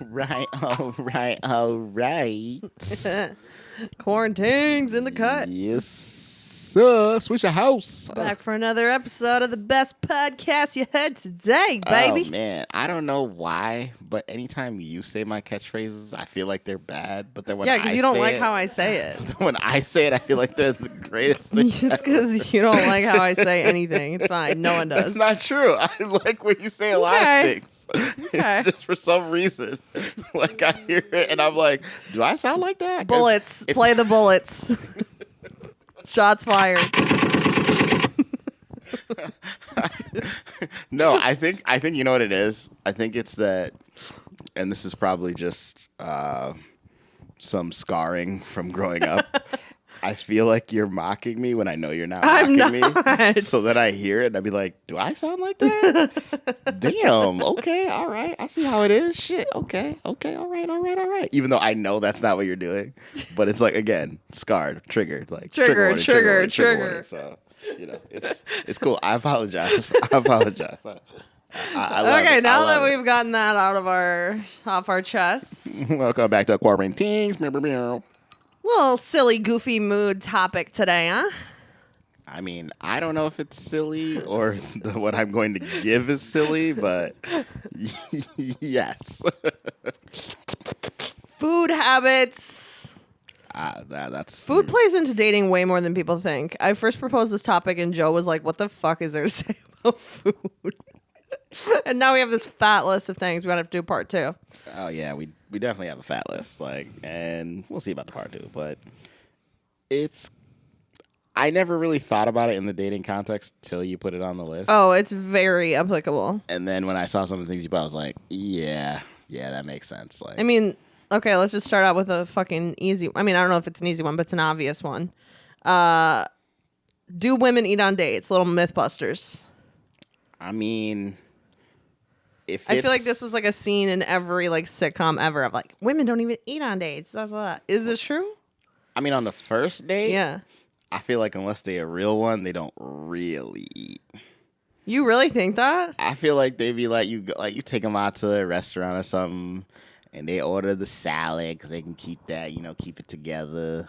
All right. Quarantine's in the cut. Yes, sir. Switch your house. Back for another episode of the best podcast you had today, baby. Oh, man. I don't know why, but anytime you say my catchphrases, I feel like they're bad. But then when because you don't like how I say it. When I say it, I feel like they're the greatest thing. It's because you don't like how I say anything. It's fine. No one does. It's not true. I like when you say a lot of things. Okay. It's just for some reason. Like I hear it and I'm like, do I sound like that? Bullets. Play the bullets. Shots fired. No, I think you know what it is. I think it's that, and this is probably just some scarring from growing up. I feel like you're mocking me when I know you're not mocking me. So then I hear it and I'd be like, do I sound like that? Damn. Okay. All right. I see how it is. Shit. Okay. All right. Even though I know that's not what you're doing. But it's like, again, scarred, triggered. Like Trigger. warning. So, you know, it's cool. I apologize. I love Okay, it. now that we've gotten that off our chests. Welcome back to Quarantine. Little silly, goofy mood topic today, huh? I mean, I don't know if it's silly or what I'm going to give is silly, but yes. Food habits. That's Food plays into dating way more than people think. I first proposed this topic and Joe was like, what the fuck is there to say about food? And now we have this fat list of things. We're going to have to do part 2. Oh, yeah, we definitely have a fat list, and we'll see about the part 2, but I never really thought about it in the dating context till you put it on the list. Oh, it's very applicable. And then when I saw some of the things you put, I was like, yeah, that makes sense. Like, I mean, okay, let's just start out with a fucking easy. I mean, I don't know if it's an easy one, but it's an obvious one. Do women eat on dates? Little Mythbusters. I mean, I feel like this was like a scene in every like sitcom ever of like women don't even eat on dates. Blah, blah, blah. Is this true? I mean, on the first date, yeah. I feel like unless they're a real one, they don't really eat. You really think that? I feel like they be like you take them out to a restaurant or something, and they order the salad because they can keep that, keep it together,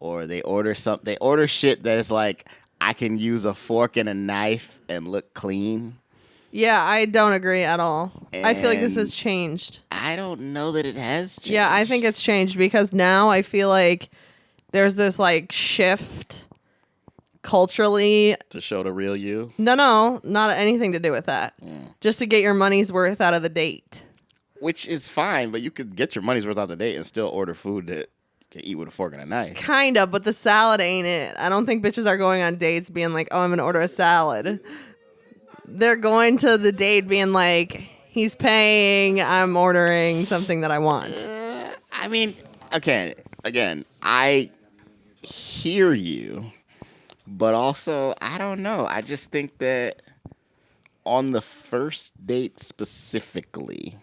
or they order shit that is like I can use a fork and a knife and look clean. Yeah, I don't agree at all. I feel like this has changed. I don't know that it has changed. Yeah, I think it's changed because now I feel like there's this like shift culturally. To show the real you? No, not anything to do with that. Just to get your money's worth out of the date. Which is fine, but you could get your money's worth out of the date and still order food that you can eat with a fork and a knife. Kind of, but the salad ain't it. I don't think bitches are going on dates being like, oh, I'm going to order a salad. They're going to the date being like, he's paying, I'm ordering something that I want. I mean, okay, again, I hear you, but also, I don't know. I just think that on the first date specifically,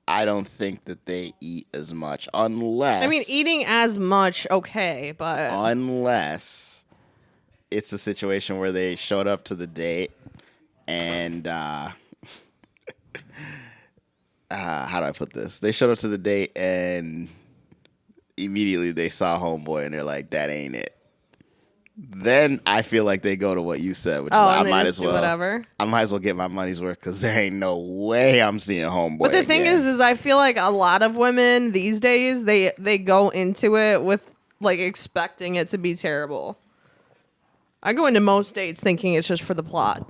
I don't think that they eat as much unless... I mean, eating as much, okay, but... Unless it's a situation where they showed up to the date and, how do I put this? They showed up to the date and immediately they saw homeboy and they're like, that ain't it. Then I feel like they go to what you said, which is like, I might as well get my money's worth because there ain't no way I'm seeing homeboy. But the thing is I feel like a lot of women these days they go into it with like expecting it to be terrible. I go into most dates thinking it's just for the plot.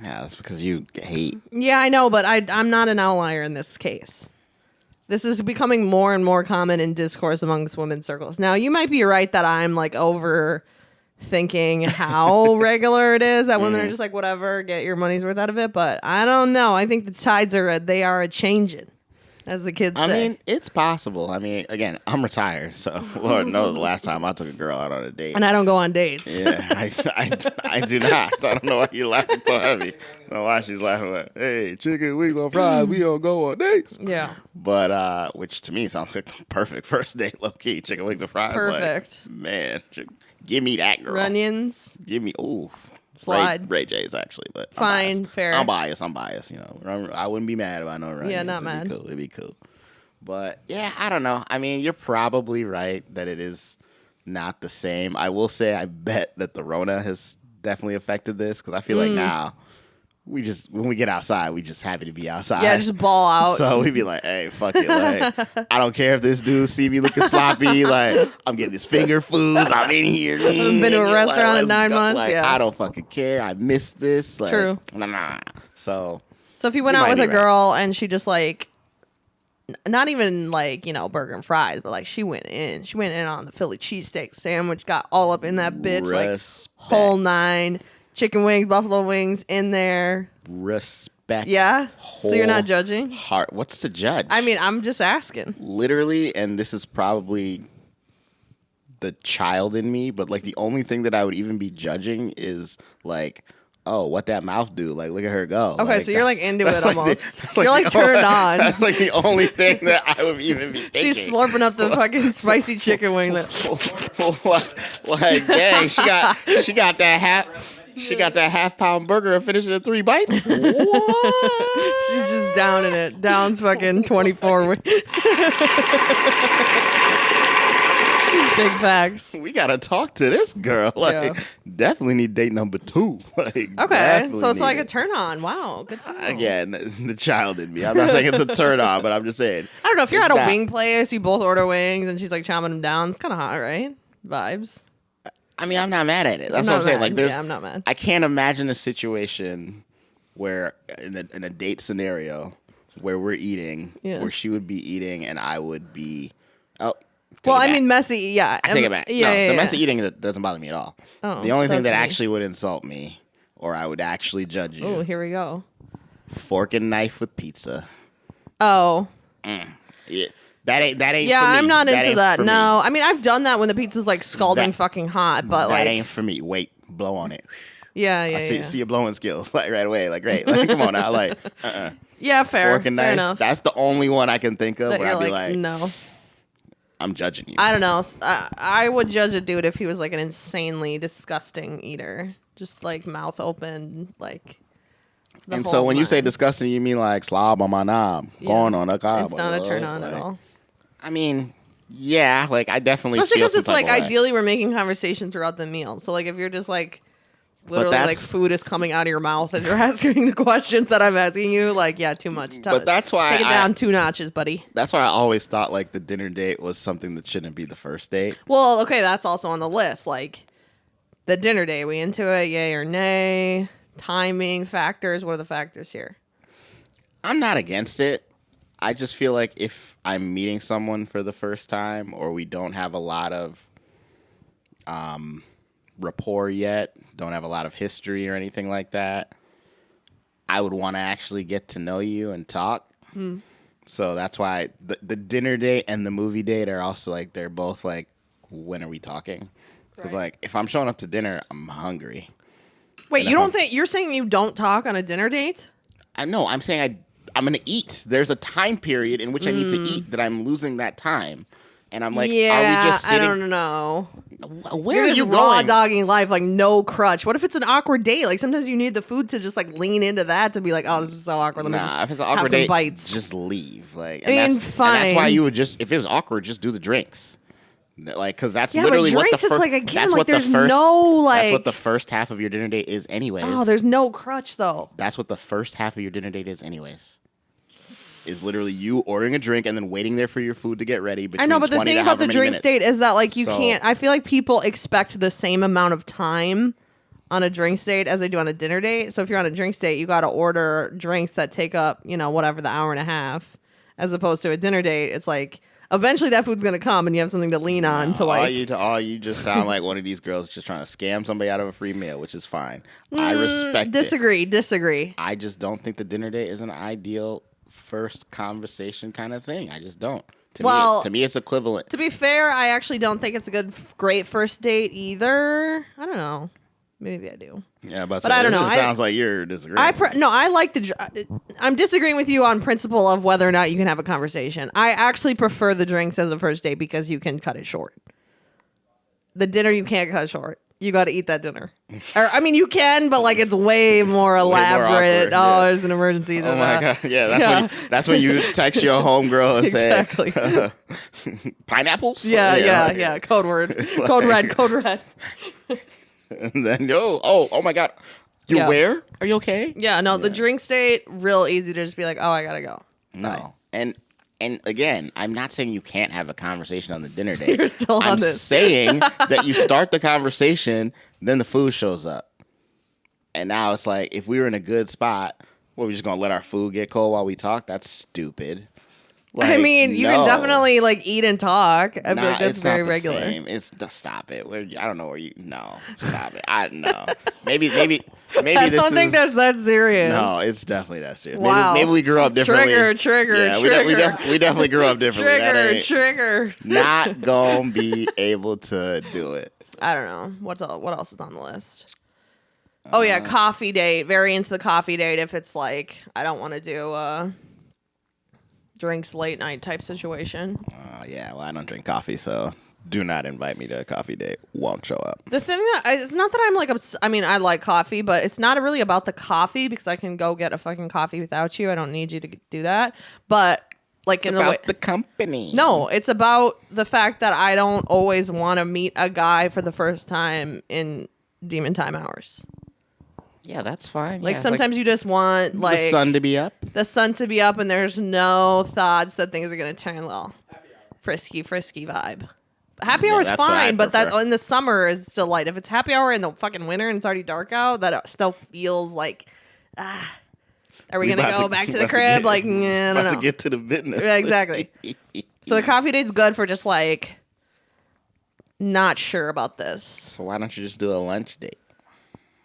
Yeah, that's because you hate. Yeah, I know, but I'm not an outlier in this case. This is becoming more and more common in discourse amongst women's circles. Now, you might be right that I'm like overthinking how regular it is that women are just like, whatever, get your money's worth out of it. But I don't know. I think the tides are a changing, as the kids say. I mean, it's possible. I mean, again, I'm retired, so Lord knows the last time I took a girl out on a date. And I don't go on dates. Yeah, I do not. I don't know why you're laughing so heavy. I don't know why she's laughing like, hey, chicken wings on fries, we don't go on dates. Yeah. But, which to me sounds like the perfect first date, low-key, chicken wings and fries. Perfect. Like, man, give me that, girl. Onions. Give me, ooh. Slide. Ray J's actually, but Fine, fair. I'm biased. You know, I wouldn't be mad if I know Ray. Yeah, not mad. It'd be cool. But yeah, I don't know. I mean, you're probably right that it is not the same. I will say, I bet that the Rona has definitely affected this because I feel like now when we get outside, we just happy to be outside. Yeah, just ball out. So we'd be like, hey, fuck it. Like, I don't care if this dude see me looking sloppy. Like, I'm getting his finger foods. I'm in here. I haven't been to a restaurant in 9 months. Like, yeah. I don't fucking care. I miss this. Like, True. Nah. So if you went out with a girl and she just like, not even like, you know, burger and fries, but like she went in on the Philly cheesesteak sandwich, got all up in that bitch, like whole 9. Chicken wings, buffalo wings in there. Respect. Yeah? So you're not judging? Heart. What's to judge? I mean, I'm just asking. Literally, and this is probably the child in me, but like the only thing that I would even be judging is like, oh, what that mouth do? Like, look at her go. Okay, like, so you're like into it like almost. You're like turned on. That's like the only thing that I would even be thinking. She's slurping up the fucking spicy chicken wing. Like, dang, she got that half. She got that half-pound burger and finished it in 3 bites. What? She's just down in it. Down's fucking 24. Big facts. We gotta talk to this girl. Like, definitely need date number 2. Like, okay, so it's like a turn on. Wow, good to know. Again, the child in me. I'm not saying it's a turn on, but I'm just saying. I don't know if you're at a wing place, you both order wings, and she's like chomping them down. It's kind of hot, right? Vibes. I mean, I'm not mad at it. That's what I'm saying. Like, I'm not mad. I can't imagine a situation where in a date scenario where we're eating, where she would be eating and I would be. Oh. Well, I mean, messy. Yeah, I take it back. Yeah, no, the messy eating doesn't bother me at all. Oh, the only thing that actually would insult me, or I would actually judge you. Oh, here we go. Fork and knife with pizza. Oh. Yeah. That ain't yeah, for me. I'm not into that. No. Me. I mean, I've done that when the pizza's like scalding fucking hot, but that ain't for me. Wait, blow on it. Yeah. I see your blowing skills like right away. Like, great. Like, come on now. Like, Yeah, fair. Fork and knife. Fair enough. That's the only one I can think of that where I'd be like, no. I'm judging you. I don't know. I would judge a dude if he was like an insanely disgusting eater. Just like mouth open, like. And so when you say disgusting, you mean like slob on my knob, going on a cob. It's not a turn on at all. I mean, yeah, like I definitely especially feel because it's like way. Ideally we're making conversation throughout the meal. So like if you're just like literally like food is coming out of your mouth as you're asking the questions that I'm asking you, like too much. But that's why take it down 2 notches, buddy. That's why I always thought like the dinner date was something that shouldn't be the first date. Well, okay, that's also on the list. Like the dinner date, we into it, yay or nay? Timing factors. What are the factors here? I'm not against it. I just feel like if I'm meeting someone for the first time or we don't have a lot of rapport yet, don't have a lot of history or anything like that, I would want to actually get to know you and talk. So that's why the dinner date and the movie date are also like, they're both like, when are we talking? Because like, if I'm showing up to dinner, I'm hungry. Wait, you don't think you're saying you don't talk on a dinner date? I know. I'm saying I'm going to eat. There's a time period in which I need to eat that I'm losing that time. And I'm like, are we just sitting? I don't know. Where are you raw going? dogging life, like no crutch. What if it's an awkward date? Like sometimes you need the food to just like lean into that to be like, oh, this is so awkward. Let me just if it's an awkward have some date, bites. just leave. Like, I mean, fine. And that's why you would just, if it was awkward, just do the drinks. Like, because that's but literally drinks, what the first. It's like, again, that's like, what there's the first. no like. That's what the first half of your dinner date is, anyways. Oh, there's no crutch though. That's what the first half of your dinner date is, anyways. Is literally you ordering a drink and then waiting there for your food to get ready. I know, but the thing about the drinks date is that like you can't. I feel like people expect the same amount of time on a drinks date as they do on a dinner date. So if you're on a drinks date, you got to order drinks that take up, whatever, the hour and a half, as opposed to a dinner date. It's like eventually that food's gonna come and you have something to lean on to like. All you just sound like one of these girls just trying to scam somebody out of a free meal, which is fine. I respect. Disagree. I just don't think the dinner date is an ideal first conversation kind of thing. I just don't. To me, it's equivalent. To be fair, I actually don't think it's a great first date either. I don't know. Maybe I do. Yeah, but I don't know. It sounds like you're disagreeing. I like I'm disagreeing with you on principle of whether or not you can have a conversation. I actually prefer the drinks as a first date because you can cut it short. The dinner you can't cut short. you got to eat that dinner. Or, I mean, you can, but like it's way more elaborate. awkward, yeah. There's an emergency. Oh my god! Yeah, that's when you text your homegirl and Exactly. say pineapples. Yeah. Code word. Code red. And then oh my god, you Yeah. where? Are you okay? Yeah, no, the drink state, real easy to just be like, oh, I gotta go. No, Bye. and again, I'm not saying you can't have a conversation on the dinner date. You're still on I'm this. saying that you start the conversation, then the food shows up, and now it's like if we were in a good spot, what, we just gonna let our food get cold while we talk? That's stupid. I Like, mean, you no. can definitely like eat and talk. I feel Nah, like that's it's very not the regular. Same. Stop it. I don't know where you. No, stop it. I no. Maybe I this don't think is, that's that serious. No, it's definitely that serious. Wow. Maybe we grew up differently. Trigger. Yeah, we definitely grew up differently. Trigger. Not gonna be able to do it. I don't know. What else is on the list? Oh yeah, coffee date. Very into the coffee date if it's like I don't want to do drinks late night type situation. Yeah, well, I don't drink coffee, so do not invite me to a coffee date. Won't show up. The thing that it's not that I'm like I mean, I like coffee, but it's not really about the coffee because I can go get a fucking coffee without you. I don't need you to do that. But like It's about the company. No, it's about the fact that I don't always want to meet a guy for the first time in demon time hours. Yeah, that's fine. Like yeah, sometimes you just want like the sun to be up. And there's no thoughts that things are gonna turn a little frisky vibe. Happy hour is that's what I fine, but that prefer. in the summer is still light. If it's happy hour in the fucking winter and it's already dark out, that still feels like are we gonna go back to the crib? I don't About know. to get to the business. Yeah, exactly. So the coffee date's good for just like not sure about this. So why don't you just do a lunch date?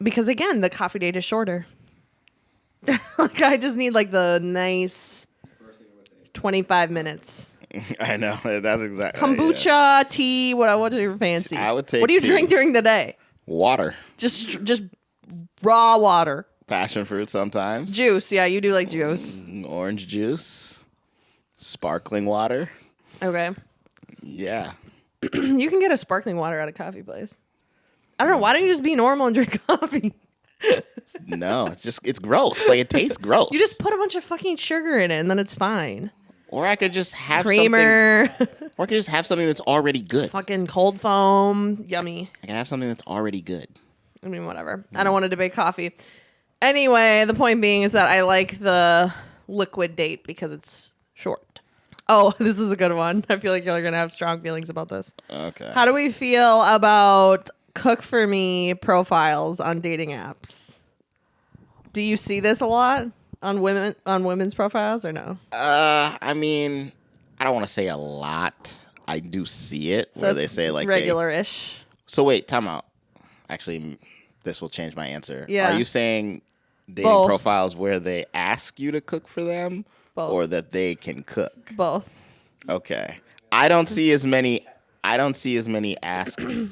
Because again, the coffee date is shorter. Like I just need like the nice 25 minutes. I know. That's exactly. Kombucha, tea, what are your fancy? I would take What do you tea. drink during the day? Water. Just raw water. Passion fruit sometimes. Juice, yeah, you do like juice. Orange juice. Sparkling water. Okay. Yeah. You can get a sparkling water at a coffee place. I don't know, why don't you just be normal and drink coffee? No, it's gross. Like it tastes gross. You just put a bunch of fucking sugar in it and then it's fine. Or I could just have Creamer. something. Or I could just have something that's already good. Fucking cold foam. Yummy. I can have something that's already good. I mean, whatever. I don't want to debate coffee. Anyway, the point being is that I like the liquid date because it's short. Oh, this is a good one. I feel like you're going to have strong feelings about this. Okay. How do we feel about cook for me profiles on dating apps? Do you see this a lot on women's profiles or no? I mean, I don't want to say a lot. I do see it So where they it's say like regular-ish. So wait, time out. Actually, this will change my answer. Yeah. Are you saying dating Both. profiles where they ask you to cook for them, Both. or that they can cook? Both. Okay. I don't see as many ask you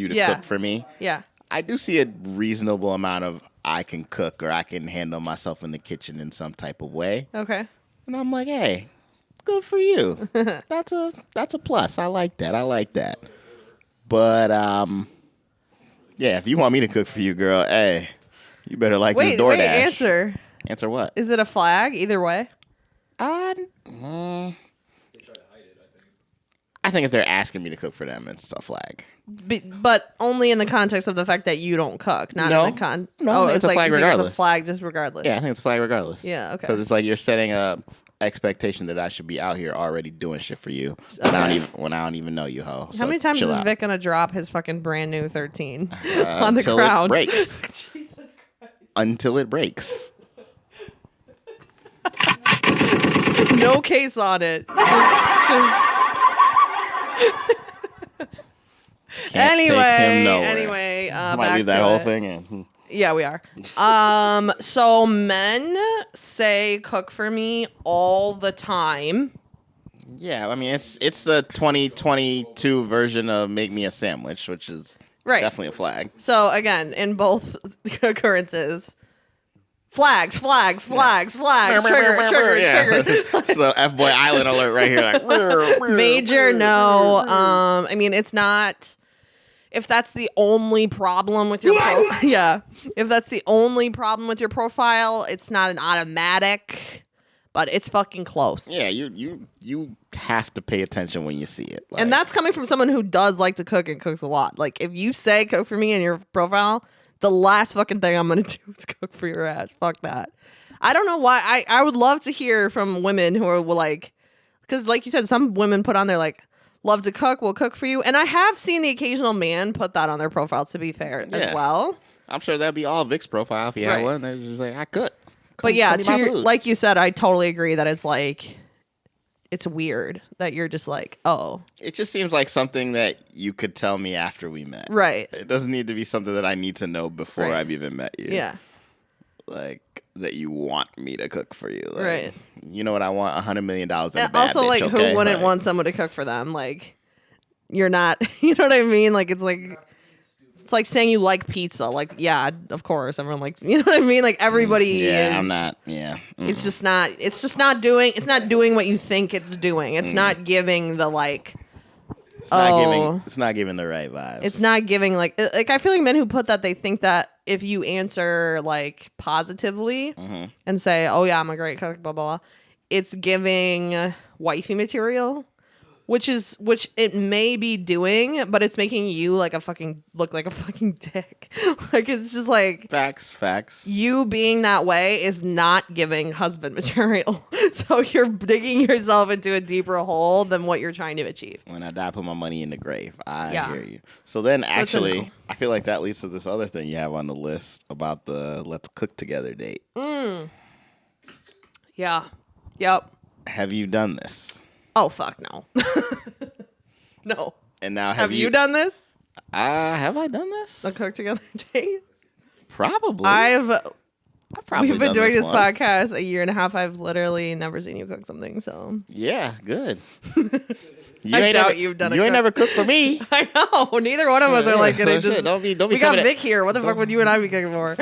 to Yeah. cook for me. Yeah. I do see a reasonable amount of I can cook or I can handle myself in the kitchen in some type of way. Okay. And I'm like, hey, good for you. That's a plus. I like that. But yeah, if you want me to cook for you, girl, hey, you better like this DoorDash. Wait, answer. Answer what? Is it a flag either way? I think if they're asking me to cook for them, it's a flag. But only in the context of the fact that you don't cook, not No. in the No, it's a like flag you think regardless. It's a flag just regardless. Yeah, I think it's a flag regardless. Yeah, okay. Because it's like you're setting a expectation that I should be out here already doing shit for you when I don't even know you, ho. How many times chill is out. Vic gonna drop his fucking brand new 13 on the Until ground? it breaks. Jesus Christ. Until it breaks. No case on it. Just. Can't take him nowhere. Anyway, I might back leave that to whole it. thing in. Yeah, we are. So men say cook for me all the time. Yeah, I mean it's the 2022 version of make me a sandwich, which is Right. definitely a flag. So again, in both occurrences, flags, trigger. It's the F-boy island alert right here. Like, Major no. I mean, it's not if that's the only problem with your yeah, if that's the only problem with your profile, it's not an automatic, but it's fucking close. Yeah, you have to pay attention when you see it. Like, And that's coming from someone who does like to cook and cooks a lot. Like, if you say cook for me in your profile, the last fucking thing I'm gonna do is cook for your ass. Fuck that. I don't know why. I would love to hear from women who are like, because like you said, some women put on there like, love to cook, will cook for you. And I have seen the occasional man put that on their profile, to be fair, as well. I'm sure that'd be all Vic's profile if he had one. They're just like, I cook. But yeah, like you said, I totally agree that it's like, it's weird that you're just like, oh. It just seems like something that you could tell me after we met. Right. It doesn't need to be something that I need to know before I've even met you. Yeah. Like, that you want me to cook for you. Like, right. You know what I want? $100 million in a bad also, bitch, like, okay? who wouldn't want someone to cook for them? Like, you're not, you know what I mean? Like, it's like saying you like pizza. Like, yeah, of course. Everyone likes, you know what I mean? Like, everybody is. I'm not, It's just not doing what you think it's doing. It's not giving the, like, it's not giving the right vibes. It's not giving, like, I feel like men who put that, they think that if you answer, like, positively and say, oh, yeah, I'm a great cook, blah, blah, blah, it's giving wifey material. Which it may be doing, but it's making you look like a fucking dick. Like, it's just like facts. You being that way is not giving husband material. So you're digging yourself into a deeper hole than what you're trying to achieve. When I die, put my money in the grave. I hear you. So then, actually, no. I feel like that leads to this other thing you have on the list about the let's cook together date. Yeah. Yep. Have you done this? Oh, fuck no. No. And now have you done this? Have I done this? A cook together date? Probably. We've been doing this podcast a year and a half. I've literally never seen you cook something, so. Yeah, good. I doubt you've done it. You ain't never cooked for me. I know. Neither one of us are like gonna just. Don't be we got Vic here. What the fuck would you and I be cooking for?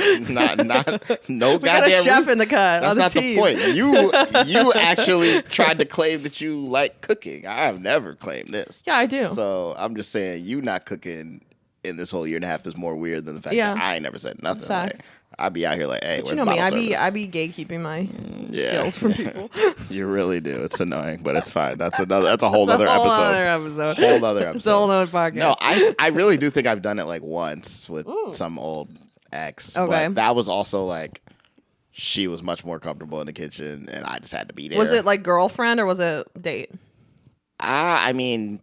No we got a chef in the cut. That's not the point. You actually tried to claim that you like cooking. I have never claimed this. Yeah, I do. So I'm just saying, you not cooking in this whole year and a half is more weird than the fact that I ain't never said nothing. Facts. Like, I'd be out here like, hey, but you know me, I be gatekeeping my skills from people. You really do. It's annoying, but it's fine. That's a whole other episode. Whole other episode. It's a whole other podcast. No, I really do think I've done it like once with some old ex. Okay. But that was also like, she was much more comfortable in the kitchen and I just had to be there. Was it like girlfriend or was it date? I mean,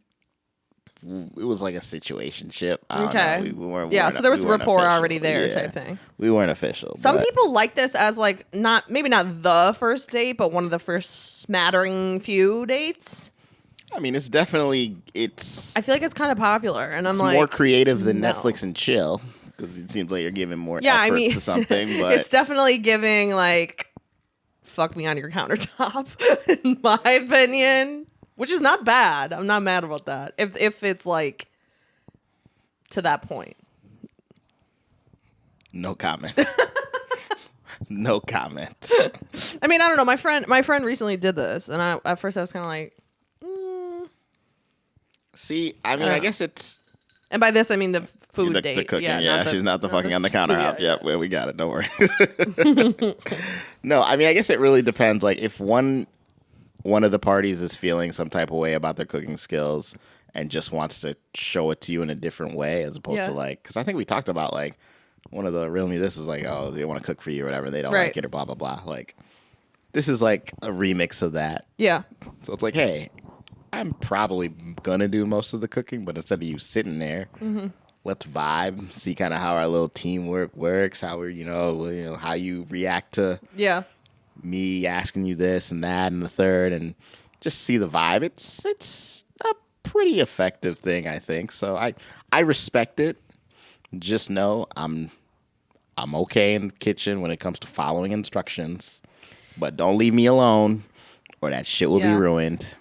it was like a situationship. Okay. We weren't. So there was rapport already there, type thing. We weren't official. Some people like this as like maybe not the first date, but one of the first smattering few dates. I mean, it's definitely I feel like it's kind of popular, and I'm like more creative than Netflix and chill because it seems like you're giving more effort to something. But it's definitely giving like fuck me on your countertop, in my opinion. Which is not bad. I'm not mad about that. If it's like to that point. No comment. No comment. I mean, I don't know. My friend recently did this, and at first I was kind of like, See, I mean, I guess it's. And by this, I mean the food date. The cooking, she's not the fucking on the counter hop. Yep, well, we got it. Don't worry. No, I mean, I guess it really depends. Like, if one of the parties is feeling some type of way about their cooking skills and just wants to show it to you in a different way as opposed to like, because I think we talked about like one of the real me, this was like, oh, they want to cook for you or whatever. They don't like it or blah, blah, blah. Like, this is like a remix of that. Yeah. So it's like, hey, I'm probably going to do most of the cooking, but instead of you sitting there, let's vibe, see kind of how our little teamwork works, how we're, how you react to me asking you this and that and the third, and just see the vibe. It's a pretty effective thing, I think. So I respect it. Just know I'm okay in the kitchen when it comes to following instructions, but don't leave me alone or that shit will be ruined.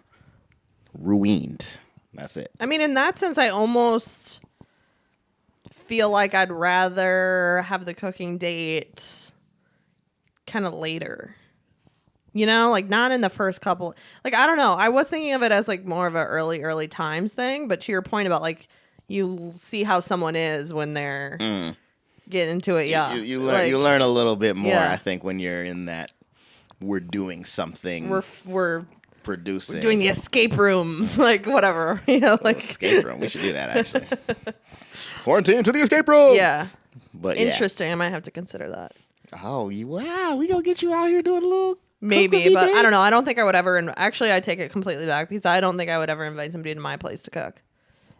That's it. I mean, in that sense, I almost feel like I'd rather have the cooking date kind of later. Like not in the first couple. Like, I don't know. I was thinking of it as like more of a early times thing. But to your point about like you see how someone is when they're getting into it. Yeah, you learn a little bit more. Yeah. I think when you're in that, we're doing something. We're producing. doing the escape room, like whatever, like escape room. We should do that actually. Quarantine to the escape room. Yeah, but interesting. I might have to consider that. Oh, wow! We gonna get you out here doing a little maybe, but I don't know. I don't think I would ever. Actually, I take it completely back because I don't think I would ever invite somebody to my place to cook.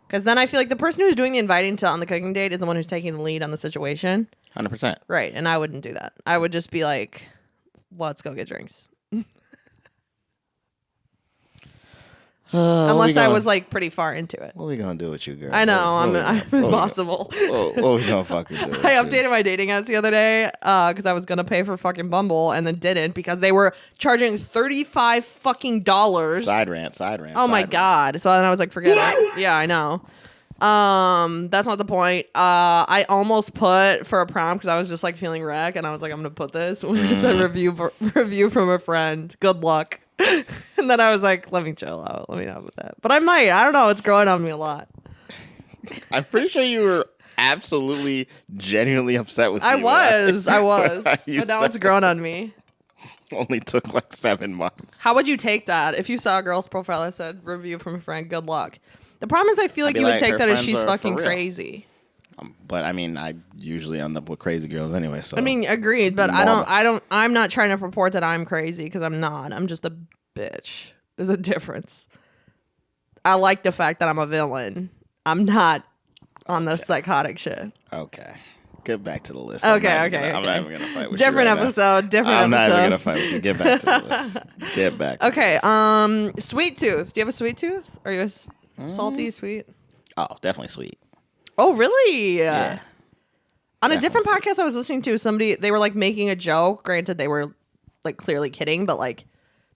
Because then I feel like the person who's doing the inviting to on the cooking date is the one who's taking the lead on the situation. 100%. Right, and I wouldn't do that. I would just be like, "Let's go get drinks." Unless I was like pretty far into it. What are we gonna do with you, girl? I know I'm impossible. What are we gonna fucking do? I updated my dating apps the other day because I was gonna pay for fucking Bumble and then didn't because they were charging $35 fucking dollars. Side rant. Oh my god! So then I was like, forget it. Yeah, I know. That's not the point. I almost put for a prompt because I was just like feeling wreck, and I was like, I'm gonna put this when it's a review from a friend. Good luck. And then I was like, let me chill out. Let me not with that. But I might. I don't know. It's growing on me a lot. I'm pretty sure you were absolutely, genuinely upset with me. I was. But now it's grown on me. Only took like 7 months. How would you take that if you saw a girl's profile that said review from a friend? Good luck. The problem is I feel like you would take that as she's fucking crazy. But I mean, I usually end up with crazy girls anyway. So I mean, agreed. But I'm not trying to purport that I'm crazy because I'm not. I'm just a bitch. There's a difference. I like the fact that I'm a villain. I'm not on the psychotic shit. Okay. Get back to the list. Okay. I'm not even gonna fight with you. Different episode. I'm not even gonna fight with you. Get back to the list. Get back. Okay. Sweet tooth. Do you have a sweet tooth? Are you salty, sweet? Oh, definitely sweet. Oh, really? Yeah. On a different podcast I was listening to, they were like making a joke. Granted, they were like clearly kidding, but like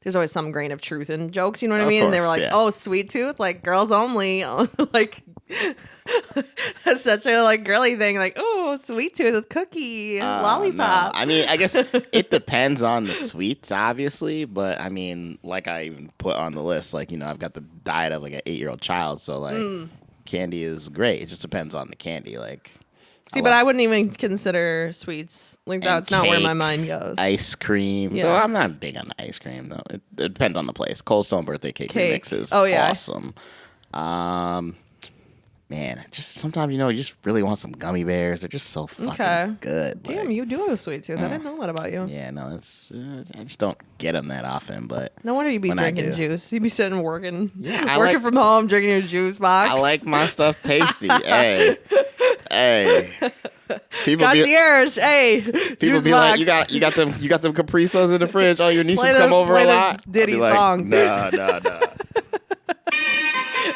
there's always some grain of truth in jokes, you know what I mean? And they were like, oh, sweet tooth, like girls only. Like that's such a like girly thing, like, oh, sweet tooth cookie, lollipop. No. I mean, I guess it depends on the sweets, obviously, but I mean, like I even put on the list, like, I've got the diet of like an 8-year-old child, so like candy is great. It just depends on the candy, like. See, but I wouldn't even consider sweets. Like, that's not where my mind goes. Ice cream. Yeah. Though I'm not big on the ice cream, though. It depends on the place. Cold Stone birthday cake remix is awesome. Man, just sometimes, you just really want some gummy bears. They're just so fucking good. Damn, you do have a sweet tooth. I didn't know that about you. Yeah, no, it's I just don't get them that often, but no wonder you'd be drinking juice. You'd be sitting working, working like, from home, drinking your juice box. I like my stuff tasty. Hey. People concierge, people be box. Like, you got them Capri Suns in the fridge. Oh, your nieces come over a lot. Diddy song. Nah.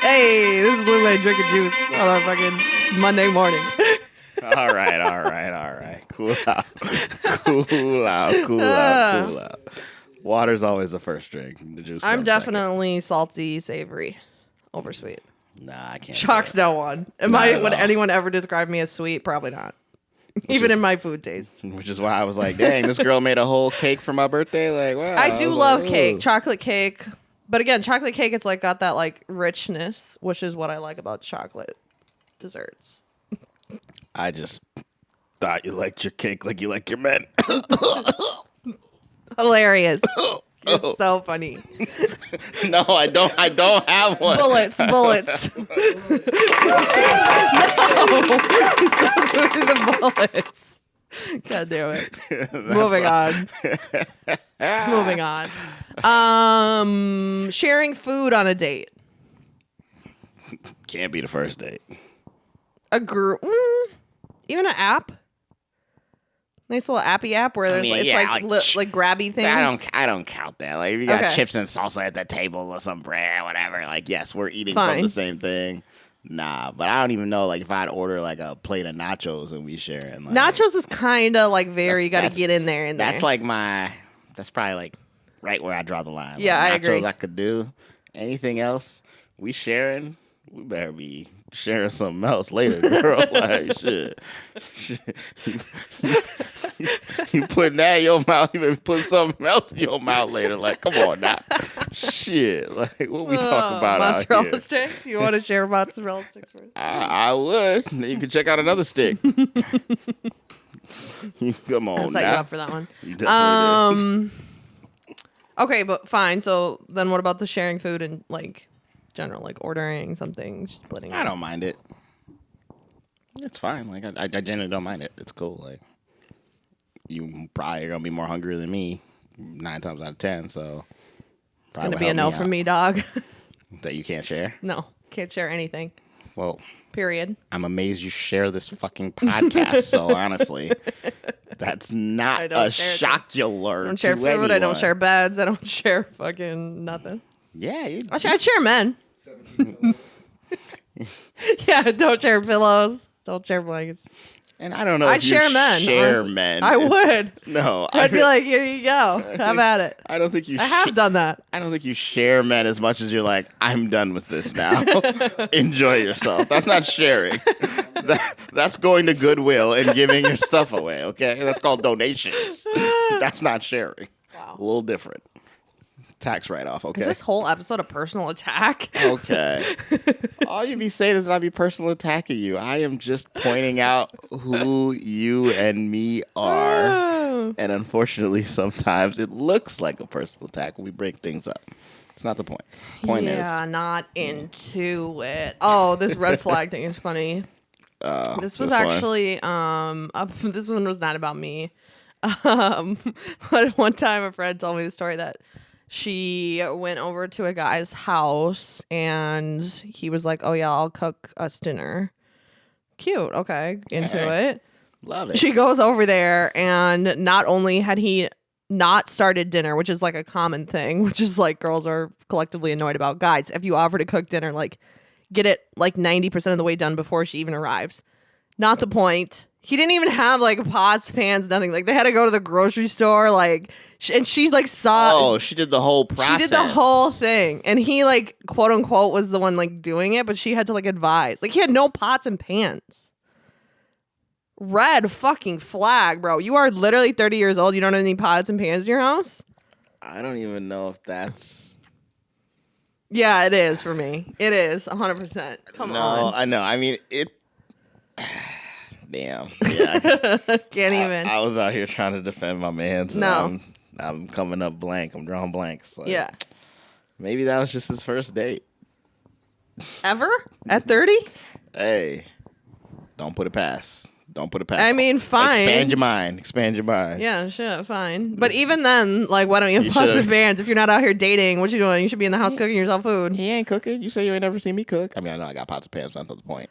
Hey, this is Lume drinking juice on a fucking Monday morning. All right. Cool out. Water's always the first drink. The juice. I'm definitely salty, savory, over sweet. Nah, I can't. Shocks no one. Would anyone ever describe me as sweet? Probably not. Even in my food taste. Which is why I was like, dang, this girl made a whole cake for my birthday. Like, wow. I do love cake, chocolate cake. But again, chocolate cake, it's like got that like richness, which is what I like about chocolate desserts. I just thought you liked your cake like you like your men. Hilarious. You're so funny. No, I don't have one. Bullets. No. The bullets. God damn it. Moving on. Sharing food on a date. Can't be the first date. A group. Even an app. Nice little appy app where there's like grabby things. I don't count that. Like if you got chips and salsa at the table or some bread, whatever. Like yes, we're eating from the same thing. Nah, but I don't even know like if I'd order like a plate of nachos and we sharing. Like, nachos is kind of like you got to get in there. That's like that's probably like right where I draw the line. Yeah, like, I agree. Nachos I could do. Anything else we sharing? We better be sharing something else later, girl. Like shit. You putting that in your mouth, you better put something else in your mouth later. Like, come on now. Shit, like what we talk about out mozzarella here. sticks. You want to share mozzarella sticks first? I would. Then you can check out another stick. Come on, I set now. you up for that one. You definitely did. Okay, but fine. So then, what about the sharing food and like general, like ordering something, splitting? I don't mind it. It's fine. Like I generally don't mind it. It's cool. Like you probably are gonna be more hungry than me 9 times out of 10. So It's gonna be a no from me, dog. That you can't share. No, can't share anything. Well, period. I'm amazed you share this fucking podcast. So honestly, that's not a shockular. I don't share food. Anyone. I don't share beds. I don't share fucking nothing. Yeah, I'd share men. 17. Yeah, don't share pillows. Don't share blankets. And I don't know. I'd share men. Share men. I would. No, I'd be like, here you go. Have at it. I don't think you. I have done that. I don't think you share men as much as you're like, I'm done with this now. Enjoy yourself. That's not sharing. That's going to Goodwill and giving your stuff away. Okay, that's called donations. That's not sharing. Wow. A little different. Tax write-off. Okay. Is this whole episode a personal attack? Okay. All you be saying is that I be personal attacking you. I am just pointing out who you and me are. Oh. And unfortunately, sometimes it looks like a personal attack when we break things up. It's not the point. Point is. Yeah, not into it. Oh, this red flag thing is funny. This was actually this one was not about me. But one time a friend told me the story that she went over to a guy's house and he was like, "Oh yeah, I'll cook us dinner." Cute. Okay. Into it. Love it. She goes over there and not only had he not started dinner, which is like a common thing, which is like girls are collectively annoyed about. Guys, if you offer to cook dinner, like get it like 90% of the way done before she even arrives. Not the point. He didn't even have like pots, pans, nothing. Like they had to go to the grocery store, like, and she like saw. Oh, she did the whole process. She did the whole thing, and he like quote unquote was the one like doing it, but she had to like advise. Like he had no pots and pans. Red fucking flag, bro. You are literally 30 years old. You don't have any pots and pans in your house. I don't even know if that's. Yeah, it is for me. It is 100%. Come on. No, I know. I mean it. Damn. Yeah. Can't even. I was out here trying to defend my man. So No. I'm coming up blank. I'm drawing blanks. Like, Yeah. Maybe that was just his first date. Ever? At 30? Hey, don't put it past. Don't put it past. I mean, fine. Expand your mind. Expand your mind. Yeah, shit, fine. But even then, like, why don't you have pots should've- and pans? If you're not out here dating, what you doing? You should be in the house cooking yourself food. He ain't cooking. You say you ain't never seen me cook. I mean, I know I got pots and pans. But that's not the point.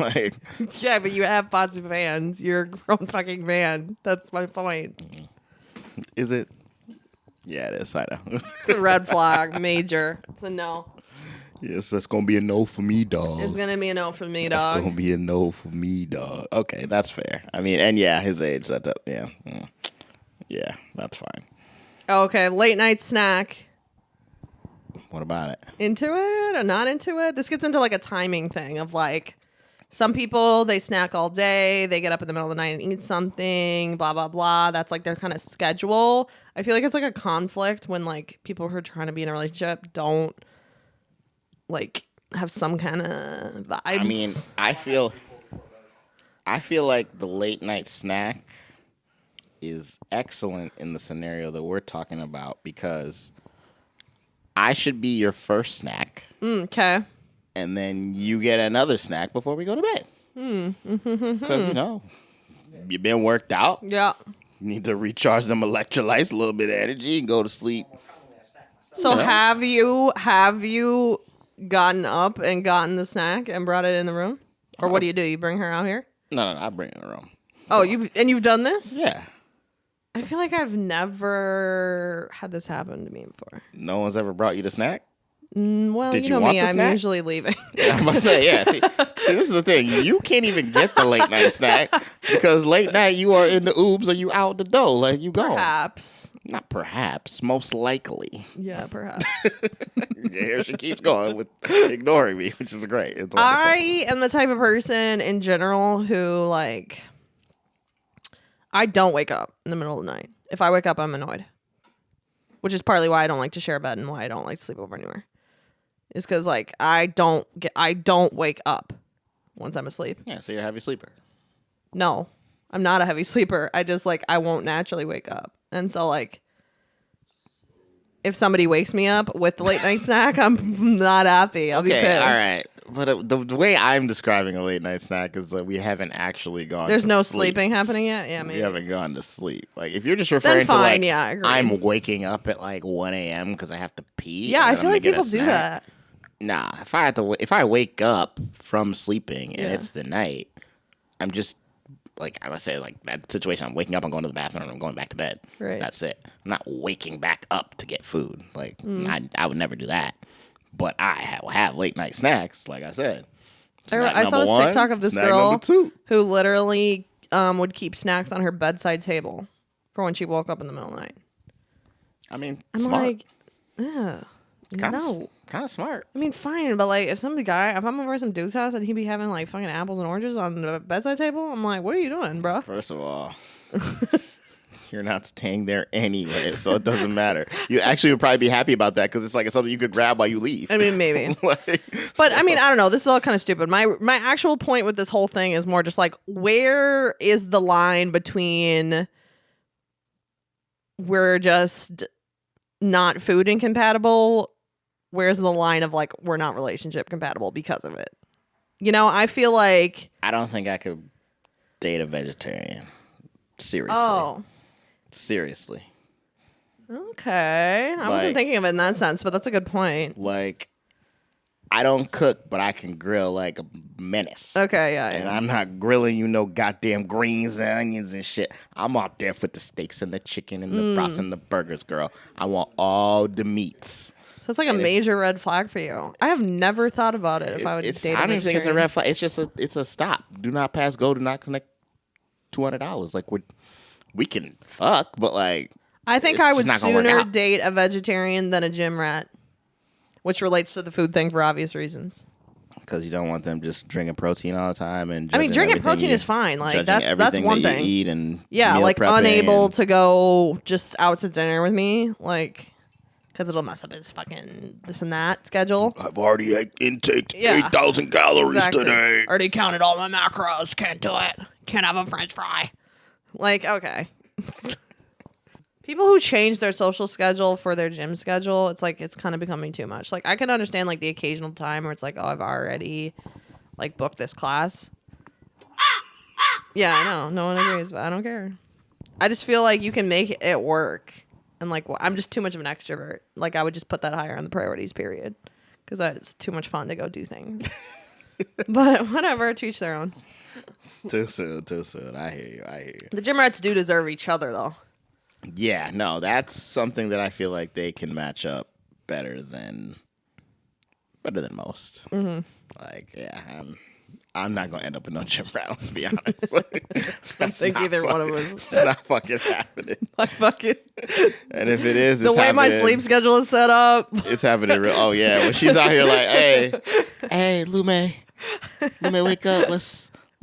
Like, Yeah, but you have pots and pans. You're a grown fucking man. That's my point. is it? Yeah, it is. I know. It's a red flag, major. It's a no. Yes, that's gonna be a no for me, dog. It's gonna be a no from me, That's dog. gonna be a no for me, dog. Okay, that's fair. I mean, and yeah, his age. Yeah, yeah, that's fine. Okay, late night snack. What about it? Into it or not into it? This gets into like a timing thing of like some people they snack all day, they get up in the middle of the night and eat something, blah blah blah. That's like their kind of schedule. I feel like it's like a conflict when like people who are trying to be in a relationship don't like have some kind of vibes. I mean, I feel like the late night snack is excellent in the scenario that we're talking about because I should be your first snack. Okay. And then you get another snack before we go to bed. Because, you know, you've been worked out. Yeah. You need to recharge them electrolytes, a little bit of energy, and go to sleep. So Yeah. have you gotten up and gotten the snack and brought it in the room? Or what do? You bring her out here? No, I bring it in the room. Oh, you've done this? Yeah. I feel like I've never had this happen to me before. No one's ever brought you the snack? Well, Did you you know want me, the I'm snack? usually leaving. Yeah, I'm about to say, yeah. See, this is the thing. You can't even get the late night snack because late night you are in the oobs or you out the door. Like, you gone. Perhaps. Not perhaps. Most likely. Yeah, perhaps. Yeah, here she keeps going with ignoring me, which is great. It's wonderful. I am the type of person in general who, like, I don't wake up in the middle of the night. If I wake up, I'm annoyed. which is partly why I don't like to share a bed and why I don't like to sleep over anywhere. Is because like I don't wake up once I'm asleep. Yeah, so you're a heavy sleeper. No, I'm not a heavy sleeper. I just like I won't naturally wake up, and so like if somebody wakes me up with the late night snack, I'm not happy. I'll be pissed. All right. But the way I'm describing a late night snack is that we haven't actually gone. There's to no sleep. sleeping happening yet. Yeah, maybe. We haven't gone to sleep. Like if you're just referring to fine, like, yeah, I agree. I'm waking up at like 1 a.m. because I have to pee. Yeah, I and feel I'm like gonna get a people do snack. that. Nah, if I wake up from sleeping and Yeah. it's the night, I'm just like I would say like that situation. I'm waking up, I'm going to the bathroom, and I'm going back to bed. Right. That's it. I'm not waking back up to get food. Like I would never do that. But I will have late night snacks. Like I said, snack I saw number this one, TikTok of this snack girl number two. who literally would keep snacks on her bedside table for when she woke up in the middle of the night. I mean, I'm smart. like, ugh, no. Kind of smart. I mean, fine, but like, if I'm over at some dude's house and he'd be having like fucking apples and oranges on the bedside table, I'm like, what are you doing, bro? First of all, you're not staying there anyway, so it doesn't matter. You actually would probably be happy about that because it's like it's something you could grab while you leave. I mean, maybe. Like, But I mean, I don't know. This is all kind of stupid. My actual point with this whole thing is more just like, where is the line between we're just not food incompatible? Where's the line of like we're not relationship compatible because of it? You know, I feel like I don't think I could date a vegetarian. Seriously. oh, Seriously. okay. I wasn't Like- thinking of it in that sense, but that's a good point. Like, I don't cook, but I can grill like a menace. Okay, yeah. And I'm not grilling you no goddamn greens and onions and shit. I'm out there for the steaks and the chicken and the broths and the burgers, girl. I want all the meats. So it's like a major red flag for you. I have never thought about it if I would It's, date a I don't even think it's a vegetarian. red flag. It's just it's a stop. Do not pass go. Do not connect. $200. Like we can fuck, but like I think it's I just would not gonna work sooner out. date a vegetarian than a gym rat, which relates to the food thing for obvious reasons. because you don't want them just drinking protein all the time and I mean, judging drinking everything protein you- is fine. Like judging that's everything one that thing. you eat and Yeah, meal like prepping unable and- to go just out to dinner with me, like because it'll mess up his fucking this and that schedule. I've already intaked Yeah. 8,000 calories Exactly. today. Already counted all my macros. Can't do it. Can't have a French fry. Like, okay. People who change their social schedule for their gym schedule, it's like it's kind of becoming too much. Like I can understand like the occasional time where it's like, oh, I've already like booked this class. Yeah, I know. No one agrees, but I don't care. I just feel like you can make it work. And like, well, I'm just too much of an extrovert. Like I would just put that higher on the priorities, period. Because it's too much fun to go do things. But whatever, to each their own. Too soon. I hear you. The gym rats do deserve each other, though. Yeah, no, that's something that I feel like they can match up better than most. Mm-hmm. Like, yeah, I'm not gonna end up in no gym rat. Let's be honest. I think either one of us. It's not fucking happening. I fucking And if it is, the it's way my happening- sleep schedule is set up. It's happening real. Oh yeah, when she's out here like, hey, Lume, wake up.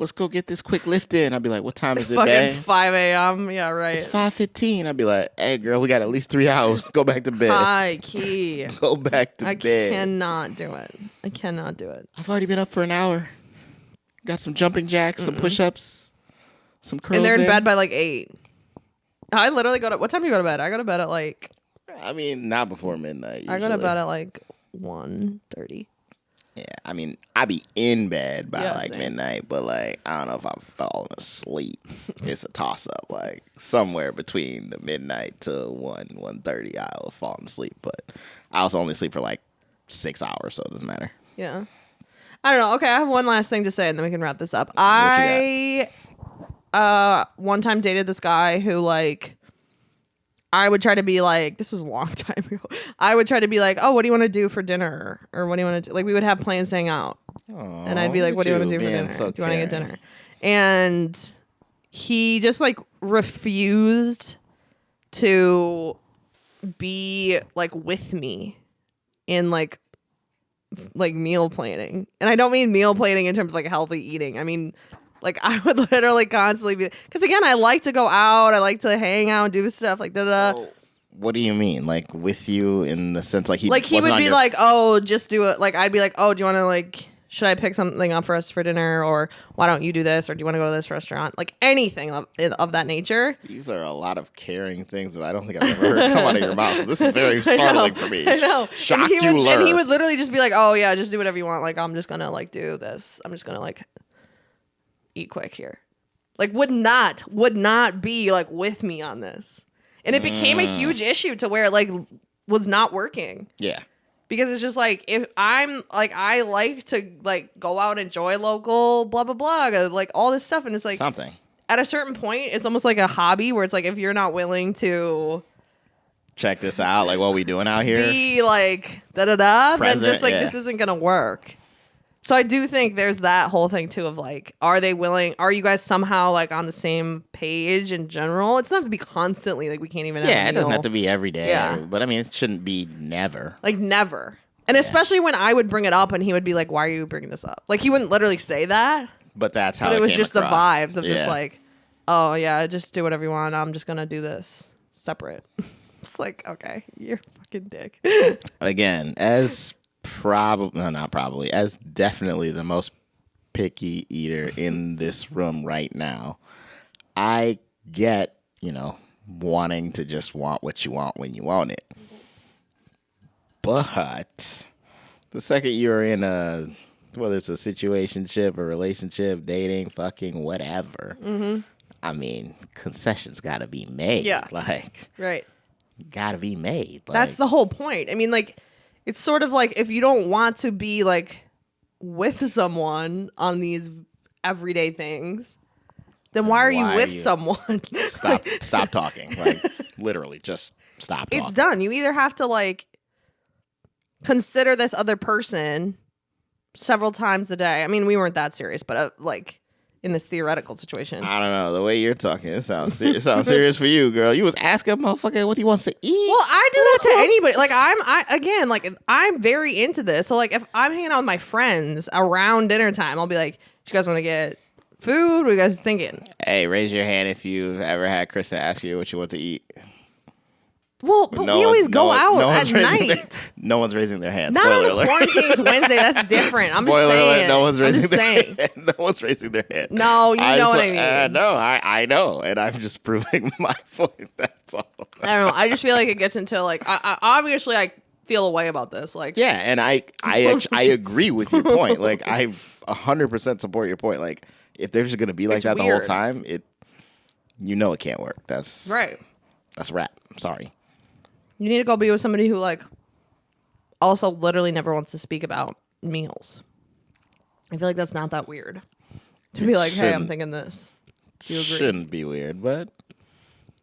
Let's go get this quick lift in. I'll be like, what time is it, Fucking babe? 5 a.m. Yeah, right. It's 5:15. I'll be like, hey, girl, we got at least 3 hours. Go back to bed. High key. Go back to I bed. cannot do it. I cannot do it. I've already been up for an hour. Got some jumping jacks, some push-ups, some curls. And they're in bed by like 8. I literally go to. What time do you go to bed? I go to bed at like. I mean, not before midnight. I go to usually. bed at like 1:30. Yeah, I mean, I be in bed by Yeah, like same. midnight, but like I don't know if I'm falling asleep. It's a toss up. Like somewhere between the midnight to 1:30, I'll fall asleep. But I also only sleep for like 6 hours, so it doesn't matter. Yeah. I don't know. Okay, I have one last thing to say, and then we can wrap this up. you I one time dated this guy who like. I would try to be like, this was a long time ago. I would try to be like, oh, what do you want to do for dinner? Or what do you want to do? Like, we would have plans to hang out. And I'd be like, what do you want to do for dinner? Do you want to get dinner? And he just like refused to be like with me in like meal planning. And I don't mean meal planning in terms of like healthy eating. I mean, like I would literally constantly be, because again, I like to go out. I like to hang out, do stuff like da. So, What do you mean? Like with you in the sense like he Like he wasn't would on be your... like, oh, just do it. Like I'd be like, oh, do you want to like, should I pick something up for us for dinner, or why don't you do this, or do you want to go to this restaurant? Like anything of that nature. These are a lot of caring things that I don't think I've ever heard come out of your mouth. So this is very startling for me. I know. Shock you learn. And he would literally just be like, oh yeah, just do whatever you want. Like I'm just gonna like do this. I'm just gonna like eat quick here. Like would not be like with me on this. And it became a huge issue to where it like was not working. Yeah. Because it's just like, if I'm like, I like to like go out and enjoy local blah, blah, blah, like all this stuff. And it's like Something. At a certain point, it's almost like a hobby where it's like, if you're not willing to check this out, like what we doing out here, be like da-da-da, then just like, yeah. this isn't going to work. So I do think there's that whole thing too of like, are you guys somehow like on the same page in general? It doesn't have to be constantly, like we can't even it doesn't have to be every day. Yeah. But I mean, it shouldn't be never. Like never. And especially when I would bring it up and he would be like, why are you bringing this up? Like he wouldn't literally say that. But that's how it was came just across. the vibes of just like, oh yeah, just do whatever you want. I'm just going to do this separate. It's like, okay, you're a fucking dick. Again, as as definitely the most picky eater in this room right now, I get, wanting to just want what you want when you want it. But the second you're in whether it's a situationship, a relationship, dating, fucking, whatever, I mean, concessions got to be made. Yeah. Like, right. Got to be made. Like, that's the whole point. I mean, like, it's sort of like if you don't want to be like with someone on these everyday things, then why are you with someone? Stop talking. Like, literally, just stop talking. It's done. You either have to like consider this other person several times a day. I mean, we weren't that serious, but like in this theoretical situation. I don't know. The way you're talking, it sounds serious for you, girl. You was asking a motherfucker what he wants to eat. Well, I do that to anybody. Like I'm very into this. So like if I'm hanging out with my friends around dinner time, I'll be like, do you guys want to get food? What are you guys thinking? Hey, raise your hand if you've ever had Kristen ask you what you want to eat. Well, but we always go out at night. No one's raising their hand. Not on the quarantine Wednesday. That's different. I'm just saying. No one's raising their hand. No one's raising their hand. No, you know what I mean. No, I know, and I'm just proving my point. That's all. I don't know. I just feel like it gets into like, obviously I feel a way about this. Like, yeah, and I agree with your point. Like, I 100% support your point. Like, if they're just gonna be like that the whole time, it can't work. That's right. That's a wrap. I'm sorry. You need to go be with somebody who like also literally never wants to speak about meals. I feel like that's not that weird. To be like, hey, I'm thinking this. Do you agree? Shouldn't be weird, but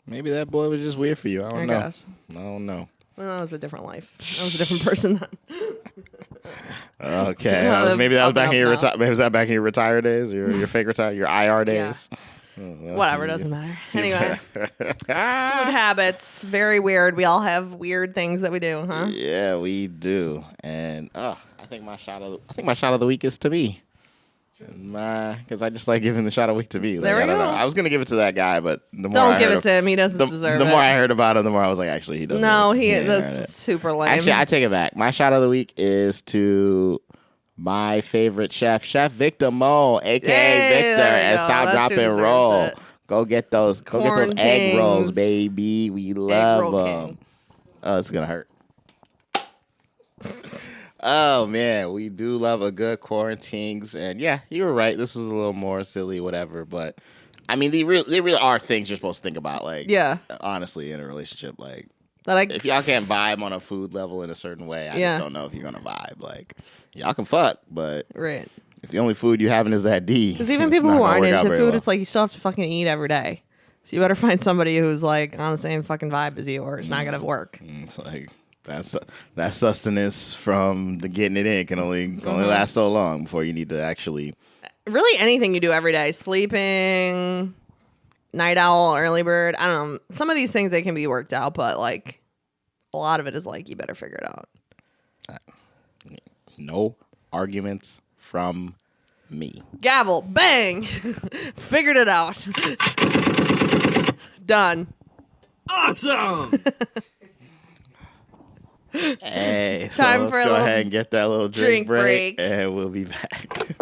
maybe that boy was just weird for you. I don't know. Guess. I don't know. Well, that was a different life. I was a different person then. Okay. Maybe that was back in your maybe was that back in your retire days, your fake retire, your IR days. Yeah. Whatever, doesn't matter. Anyway, food habits, very weird. We all have weird things that we do, huh? Yeah, we do. And I think my shot of the week is to me. Because I just like giving the shot of the week to me. Like, there we I don't go. know. I was gonna give it to that guy, but the more don't give it to him. He doesn't deserve it. The more I heard about him, the more I was like, actually, he doesn't. No, that's super lame. Actually, I take it back. My shot of the week is to my favorite chef, Chef Victor Mo, aka Victor, and Stop, Drop, and Roll. Go get those egg rolls, baby. We love them. Oh, it's gonna hurt. Oh man, we do love a good quarantines, and yeah, you were right. This was a little more silly, whatever. But I mean, they really are things you're supposed to think about. Like, yeah, honestly, in a relationship, like if y'all can't vibe on a food level in a certain way, I just don't know if you're gonna vibe. Like, y'all can fuck, but if the only food you having is that D, because even people who aren't into food, it's like you still have to fucking eat every day. So you better find somebody who's like on the same fucking vibe as you, or it's not gonna work. It's like that sustenance from the getting it in can only last so long before you need to actually. Really, anything you do every day, sleeping, night owl, early bird. I don't know. Some of these things they can be worked out, but like a lot of it is like you better figure it out. No arguments from me. Gavel, bang, figured it out. Done. Awesome. Hey, so Time let's for a go little ahead and get that little drink drink break, break. and we'll be back.